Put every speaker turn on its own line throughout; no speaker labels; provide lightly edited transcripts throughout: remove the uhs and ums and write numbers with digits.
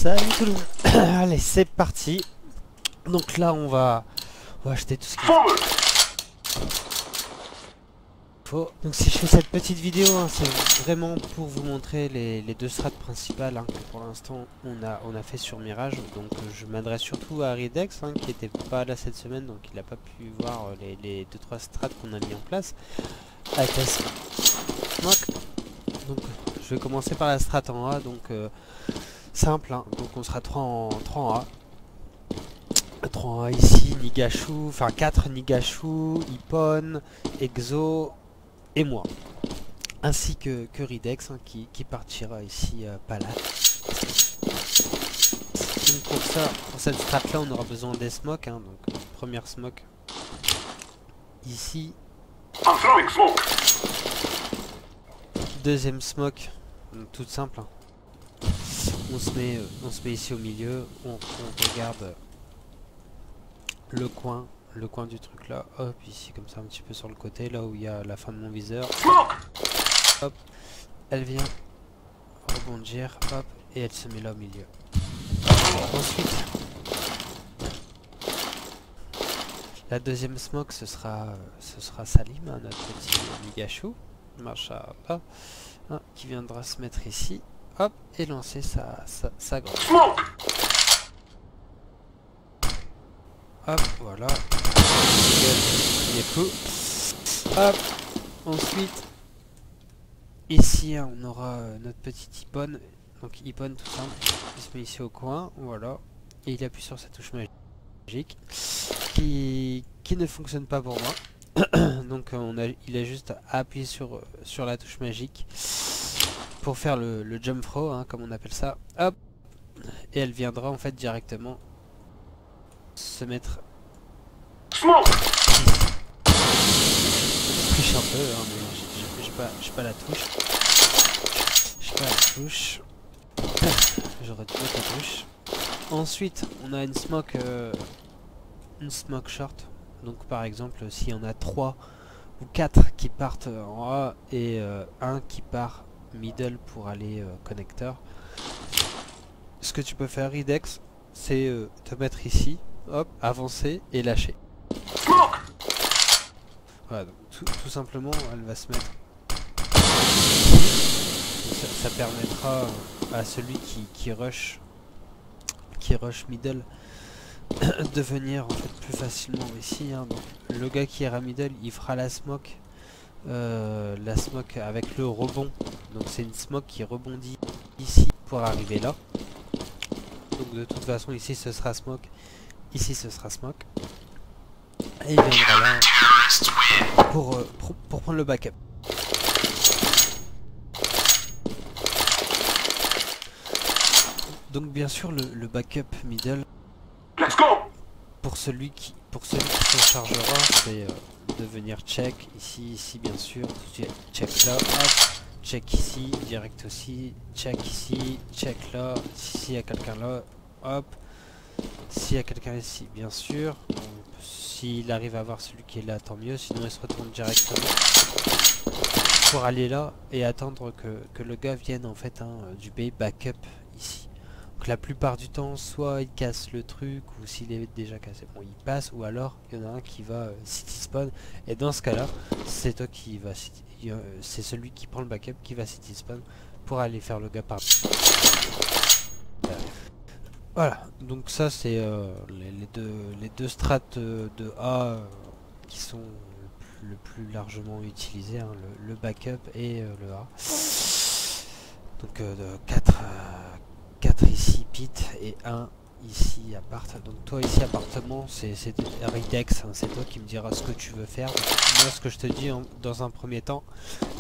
Salut tout le monde. Allez, c'est parti. Donc là, on va acheter tout ce qu'il faut. Donc si je fais cette petite vidéo, hein, c'est vraiment pour vous montrer les deux strats principales que pour l'instant on a fait sur Mirage. Donc je m'adresse surtout à Ridex qui était pas là cette semaine, donc il n'a pas pu voir les 2-3 strats qu'on a mis en place avec la smoke. Donc je vais commencer par la strat en A, donc simple, donc on sera 3 en A. 3 en A ici, Nigashu, enfin 4 Nigashu, Ipon, Exo et moi. Ainsi que Ridex qui partira ici pas là. Donc pour cette strat là on aura besoin des smokes, donc première smoke ici. Deuxième smoke, donc toute simple. On se met ici au milieu, on regarde le coin du truc là, hop, ici comme ça un petit peu sur le côté, là où il y a la fin de mon viseur. Hop, elle vient rebondir, hop, et elle se met là au milieu. Ensuite, la deuxième smoke, ce sera Salim, notre petit Nigashu, Machallah, qui viendra se mettre ici, hop, et lancer sa grande. Hop, voilà. Les coups. Hop. Ensuite, ici, on aura notre petit Ipon. Donc Ipon tout simple. Il se met ici au coin. Voilà. Et il appuie sur sa touche magique. Qui ne fonctionne pas pour moi. Donc il a juste à appuyer sur la touche magique. Pour faire le jump throw, comme on appelle ça. Hop. Et elle viendra en fait directement se mettre. Je triche un peu, mais j'ai pas la touche. J'ai pas la touche. J'aurais dû mettre la touche. Ensuite, on a une smoke short. Donc par exemple, s'il y en a 3 ou 4 qui partent en A et un qui part middle pour aller connecteur. Ce que tu peux faire, Ridex, c'est te mettre ici. Hop, avancer et lâcher. Voilà, donc tout simplement, elle va se mettre. Ça permettra à celui qui rush middle de venir en fait plus facilement ici. Donc, le gars qui ira middle, il fera la smoke avec le rebond. Donc c'est une smoke qui rebondit ici pour arriver là. Donc de toute façon ici ce sera smoke. Ici ce sera smoke. Et il viendra là pour prendre le backup. Donc bien sûr le backup middle. Pour celui qui s'en chargera, c'est de venir check ici bien sûr. Check là, hop, check ici, direct aussi, check ici, check là, s'il y a quelqu'un là, hop. S'il y a quelqu'un ici, bien sûr. S'il arrive à voir celui qui est là, tant mieux. Sinon, il se retourne directement pour aller là et attendre que le gars vienne en fait du B backup ici. Donc la plupart du temps, soit il casse le truc ou s'il est déjà cassé, bon, il passe, ou alors il y en a un qui va city spawn. Et dans ce cas-là, c'est toi qui va c'est celui qui prend le backup qui va city spawn pour aller faire le gars par. Voilà, donc ça c'est les deux strates de A qui sont le plus largement utilisés, le backup et le A. Donc 4 ici pit et 1 ici appart. Donc toi ici appartement, c'est Ridex, c'est toi qui me diras ce que tu veux faire. Donc, moi ce que je te dis dans un premier temps,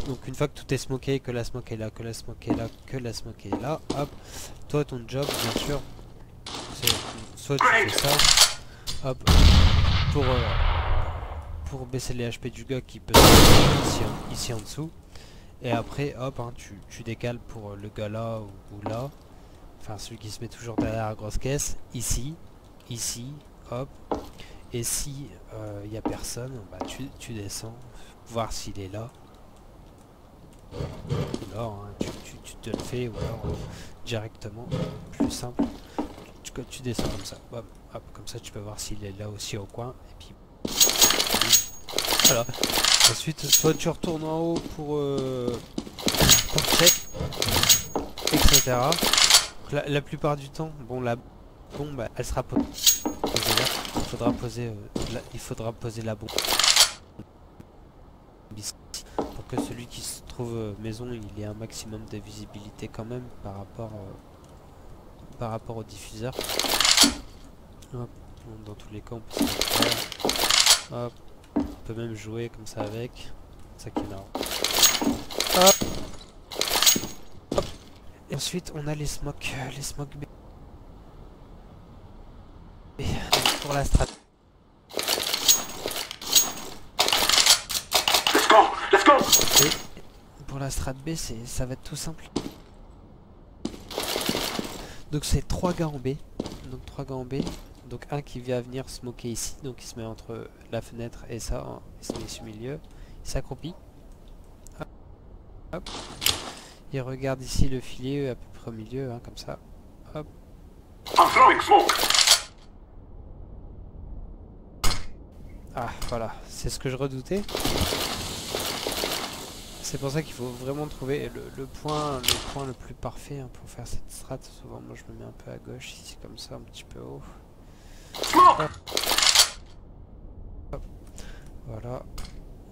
donc une fois que tout est smoké, que la smoke est là, que la smoke est là, que la smoke est là, hop, toi ton job bien sûr, soit tu fais ça, hop, pour baisser les HP du gars qui peut se ici en dessous, et après hop, tu décales pour le gars là ou là, enfin celui qui se met toujours derrière la grosse caisse, ici, hop, et si il n'y a personne, bah tu descends, voir s'il est là, ou là, tu te le fais, ou alors directement, plus simple, tu descends comme ça, hop, hop, comme ça tu peux voir s'il est là aussi au coin, et puis voilà. Ensuite, soit tu retournes en haut pour check, etc. La plupart du temps, bon, la bombe, elle sera posée là. Il faudra poser la bombe ici, pour que celui qui se trouve maison, il ait un maximum de visibilité quand même par rapport au diffuseur. Hop. Dans tous les cas, on peut se mettre là. Hop. On peut même jouer comme ça avec. C'est ça qui est marrant. Hop. Hop. Et ensuite, on a les smokes. Les smokes B. Pour la strat. Let's go. Et pour la strat B, ça va être tout simple. Donc c'est 3 gars en B. Donc 3 gars en B. Donc un qui vient venir smoker ici. Donc il se met entre la fenêtre et ça. Hein. Il se met ici au milieu. Il s'accroupit. Hop. Hop. Il regarde ici le filet à peu près au milieu. Hein, comme ça. Hop. Ah voilà. C'est ce que je redoutais. C'est pour ça qu'il faut vraiment trouver le point le plus parfait hein, pour faire cette strat. Souvent moi je me mets un peu à gauche ici comme ça, un petit peu haut. Hop. Hop. Voilà.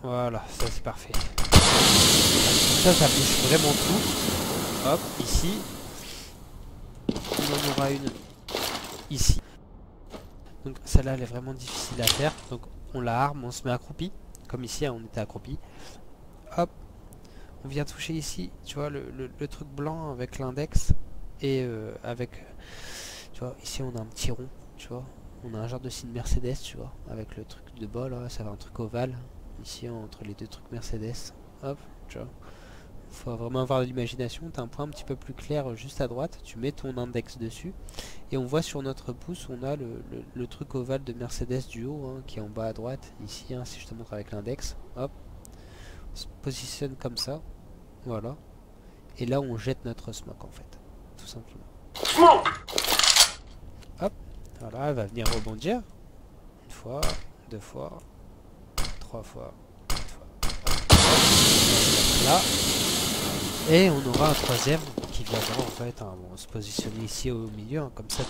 Voilà, ça c'est parfait. Ça bouge vraiment tout. Hop, ici. On en aura une ici. Donc celle-là elle est vraiment difficile à faire. Donc on la arme, on se met accroupi. Comme ici hein, on était accroupi. Hop. On vient toucher ici, tu vois, le truc blanc avec l'index et avec, tu vois, ici on a un petit rond, tu vois, on a un genre de signe Mercedes, tu vois, avec le truc de bas là, ça va un truc ovale, ici entre les deux trucs Mercedes, hop, tu vois, faut vraiment avoir de l'imagination, tu as un point un petit peu plus clair juste à droite, tu mets ton index dessus, et on voit sur notre pouce, on a le truc ovale de Mercedes du haut, hein, qui est en bas à droite, ici, hein, si je te montre avec l'index, hop, on se positionne comme ça. Voilà. Et là, on jette notre smoke, en fait. Tout simplement. Smoke. Hop. Voilà, elle va venir rebondir. Une fois, 2 fois, 3 fois, 4 fois. Là. Et on aura un troisième qui viendra, en fait, hein, bon, se positionner ici au milieu. Hein, comme ça,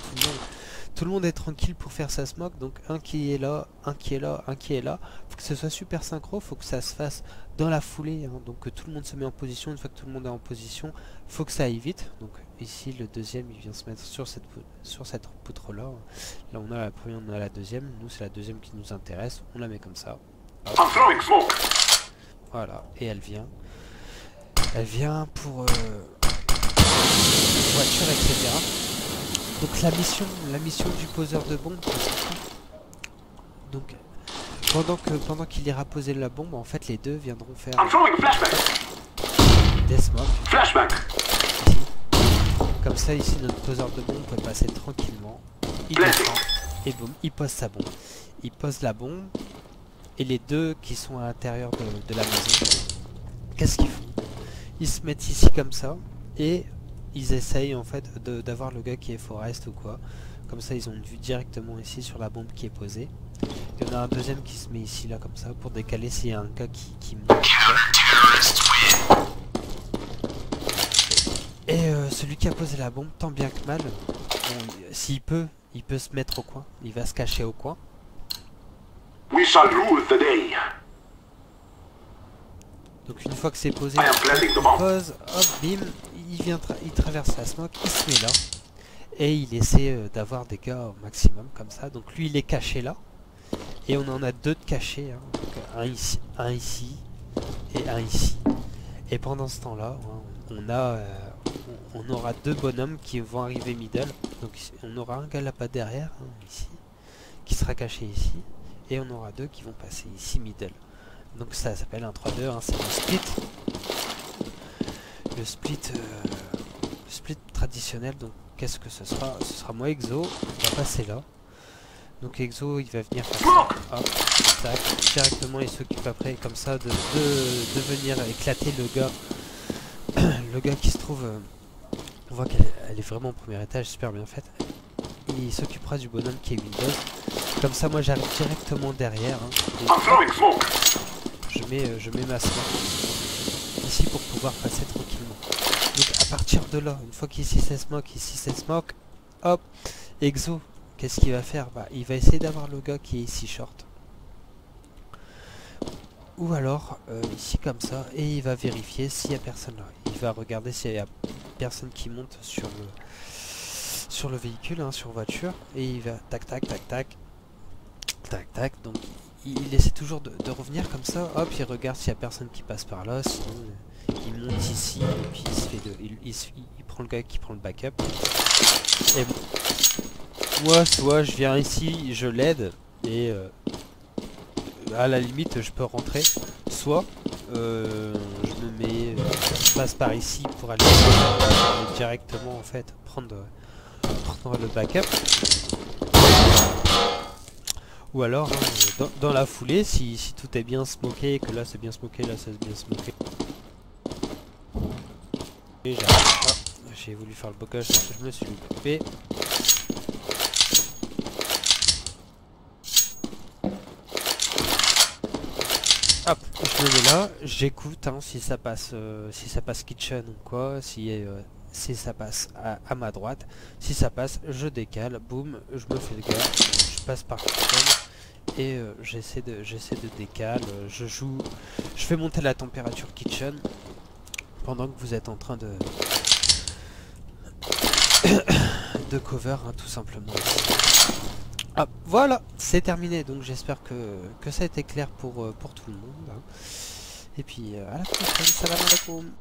tout le monde est tranquille pour faire sa smoke. Donc, un qui est là, un qui est là, un qui est là. Faut que ce soit super synchro. Faut que ça se fasse dans la foulée, hein, donc que tout le monde se met en position. Une fois que tout le monde est en position, faut que ça aille vite. Donc ici le deuxième il vient se mettre sur cette poutre là. Là on a la première, on a la deuxième. Nous c'est la deuxième qui nous intéresse. On la met comme ça. Voilà, et elle vient pour voiture, etc. Donc la mission du poseur de bombe, donc pendant qu'il ira poser la bombe, en fait les deux viendront faire des smokes. Comme ça ici notre poseur de bombe peut passer tranquillement. Il descend et boum, il pose sa bombe. Il pose la bombe et les deux qui sont à l'intérieur de la maison, qu'est-ce qu'ils font? Ils se mettent ici comme ça et ils essayent en fait d'avoir le gars qui est forest ou quoi. Comme ça ils ont une vue directement ici sur la bombe qui est posée. Il y en a un deuxième qui se met ici là comme ça pour décaler s'il y a un gars qui monte. Et celui qui a posé la bombe, tant bien que mal, bon, s'il peut, il peut se mettre au coin. Il va se cacher au coin. We shall rule the day. Donc une fois que c'est posé, il pose, hop, bim, il traverse la smoke, il se met là. Et il essaie d'avoir des gars au maximum comme ça. Donc lui il est caché là. Et on en a deux de cachés, hein. Donc, un ici et un ici. Et pendant ce temps-là, hein, on aura deux bonhommes qui vont arriver middle. Donc on aura un gars là-bas derrière, hein, ici, qui sera caché ici. Et on aura deux qui vont passer ici middle. Donc ça s'appelle un 3-2, hein, c'est le split. Le split traditionnel, donc qu'est-ce que ce sera? Ce sera moi Exo, on va passer là. Donc Exo il va venir faire ça, hop, tac, directement il s'occupe après comme ça de venir éclater le gars le gars qui se trouve, on voit qu'elle est vraiment au premier étage, super bien faite. Il s'occupera du bonhomme qui est Windows. Comme ça, moi j'arrive directement derrière. Hein, je mets ma smoke ici pour pouvoir passer tranquillement. Donc à partir de là, une fois qu'ici c'est smoke, hop, Exo, qu'est-ce qu'il va faire? Bah, il va essayer d'avoir le gars qui est ici short. Ou alors ici comme ça, et il va vérifier s'il n'y a personne là. Il va regarder s'il y a personne qui monte sur le véhicule, hein, sur voiture, et il va tac tac tac tac tac tac. Donc il essaie toujours de revenir comme ça. Hop, il regarde s'il y a personne qui passe par là. Sinon il monte ici et puis il se fait il prend le gars qui prend le backup. Et bon, moi soit je viens ici, je l'aide et à la limite je peux rentrer, soit je me mets, je passe par ici pour aller directement en fait prendre le backup, ou alors hein, dans la foulée si tout est bien smoké, que là c'est bien smoké, là c'est bien smoké, et j'ai voulu faire le bocage, je me suis loupé. Hop, je me mets là, j'écoute hein, si ça passe kitchen ou quoi, si ça passe à ma droite. Si ça passe, je décale, boum, je me fais le gars, je passe par kitchen et j'essaie de décaler, je fais monter la température kitchen pendant que vous êtes en train de de cover hein, tout simplement. Ah, voilà, c'est terminé, donc j'espère que ça a été clair pour tout le monde. Hein. Et puis à la prochaine, salam alaikum.